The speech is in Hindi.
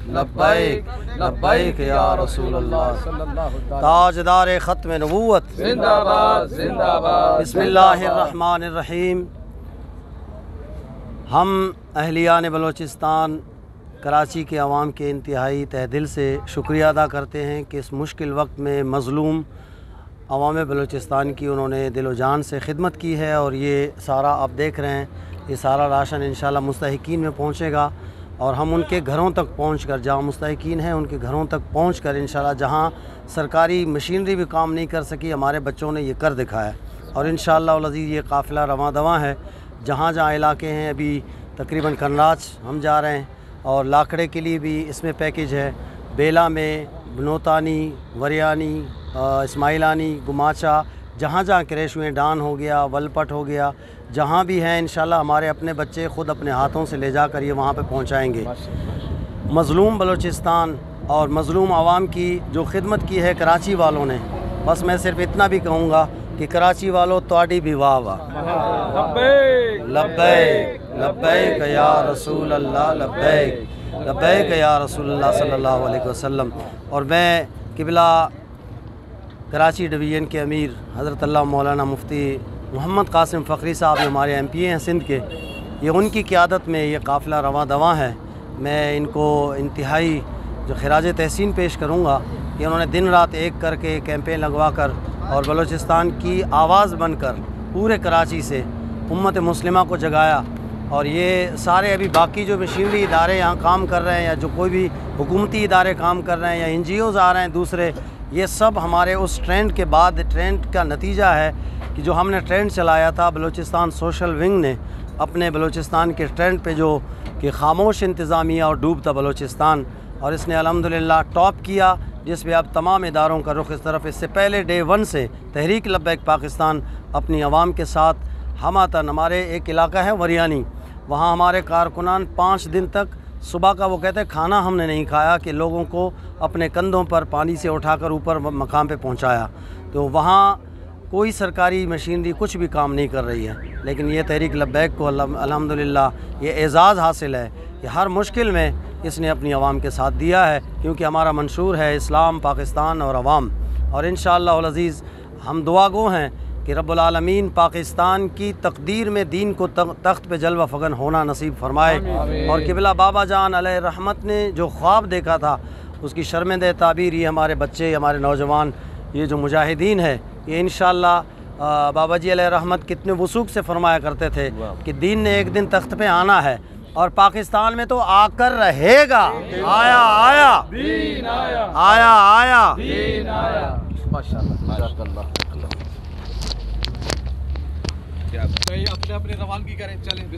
लब्बैक लब्बैक या रसूल अल्लाह। ताजदार ख़त्म नबूवत जिंदाबाद जिंदाबाद। बिस्मिल्लाहिर्रहमानिर्रहीम। हम अहलियान बलोचिस्तान कराची के अवाम के इंतहाई तहे दिल से शुक्रिया अदा करते हैं कि इस मुश्किल वक्त में मज़लूम अवाम बलूचिस्तान की उन्होंने दिलो जान से खिदमत की है। और ये सारा आप देख रहे हैं, ये सारा राशन इंशाल्लाह मुस्तहिकीन में पहुँचेगा और हम उनके घरों तक पहुँच कर, जहाँ मुस्तहिकीन हैं उनके घरों तक पहुँच कर इंशाल्लाह, जहाँ सरकारी मशीनरी भी काम नहीं कर सकी, हमारे बच्चों ने ये कर दिखाया। और इंशाल्लाह उल अज़ीज़ ये काफ़िला रवां दवां है। जहाँ जहाँ इलाके हैं, अभी तकरीबन कन्नाज हम जा रहे हैं और लाखड़े के लिए भी इसमें पैकेज है। बेला में, बनोतानी, वरियानी, इस्माइलानी, गुमाचा, जहाँ जहाँ क्रैश हुए, डान हो गया, वलपट हो गया, जहाँ भी हैं इंशाल्लाह हमारे अपने बच्चे ख़ुद अपने हाथों से ले जाकर ये वहाँ पे पहुँचाएँगे। मज़लूम बलूचिस्तान और मज़लूम आवाम की जो खिदमत की है कराची वालों ने, बस मैं सिर्फ इतना भी कहूँगा कि कराची वालों तोड़ी भी वाह वाह। लब्बैक लब्बैक या रसूल अल्लाह, लब्बैक लब्बैक या रसूल अल्लाह सल्लल्लाहु अलैहि वसल्लम। और मैं किबला कराची डिवीज़न के अमीर हज़रत अल्लाह मौलाना मुफ्ती मोहम्मद कासिम फ़खरी साहब हमारे MP हैं सिंध के, ये उनकी क़ियादत में ये काफ़िला रवां दवां है। मैं इनको इंतहाई जो खिराज तहसीन पेश करूँगा कि उन्होंने दिन रात एक करके कैंपेन लगवा कर और बलूचिस्तान की आवाज़ बनकर पूरे कराची से उम्मत मुस्लिमा को जगाया। और ये सारे अभी बाकी जो मशीनरी इदारे यहाँ काम कर रहे हैं या जो कोई भी हुकूमती इदारे काम कर रहे हैं या NGOs आ रहे हैं दूसरे, ये सब हमारे उस ट्रेंड के बाद, ट्रेंड का नतीजा है कि जो हमने ट्रेंड चलाया था बलूचिस्तान सोशल विंग ने अपने बलूचिस्तान के ट्रेंड पे, जो कि खामोश इंतज़ामिया और डूबता बलूचिस्तान, और इसने अल्हम्दुलिल्लाह टॉप किया, जिसमें अब तमाम इदारों का रुख इस तरफ। इससे पहले डे 1 से तहरीक लब्बैक पाकिस्तान अपनी आवाम के साथ हमातन, हमारे एक इलाका है वरियानी, वहाँ हमारे कारकुनान 5 दिन तक सुबह का वो कहते हैं खाना हमने नहीं खाया कि लोगों को अपने कंधों पर पानी से उठाकर ऊपर मकाम पे पहुँचाया। तो वहाँ कोई सरकारी मशीनरी कुछ भी काम नहीं कर रही है, लेकिन ये तहरीक लब्बैक को अल्हम्दुलिल्लाह ये एज़ाज़ हासिल है कि हर मुश्किल में इसने अपनी आवाम के साथ दिया है, क्योंकि हमारा मंशूर है इस्लाम, पाकिस्तान और अवाम। और इंशाअल्लाह उल अज़ीज़ हम दुआ गो हैं कि रब्बुल आलमीन पाकिस्तान की तकदीर में दीन को तख्त पे जलवा फगन होना नसीब फरमाए। और किबला बाबा जान अलैहि रहमत ने जो ख्वाब देखा था उसकी शर्मिंदा ताबीर ये हमारे बच्चे, हमारे नौजवान, ये जो मुजाहिदीन है, ये इंशाअल्लाह बाबा जी अलैहि रहमत कितने वसूक से फरमाया करते थे कि दीन ने एक दिन तख्त पे आना है और पाकिस्तान में तो आकर रहेगा। आया आया दीन आया, आया आया दीन आया। माशाअल्लाह। अपने अपने रवानगी करें, चलें।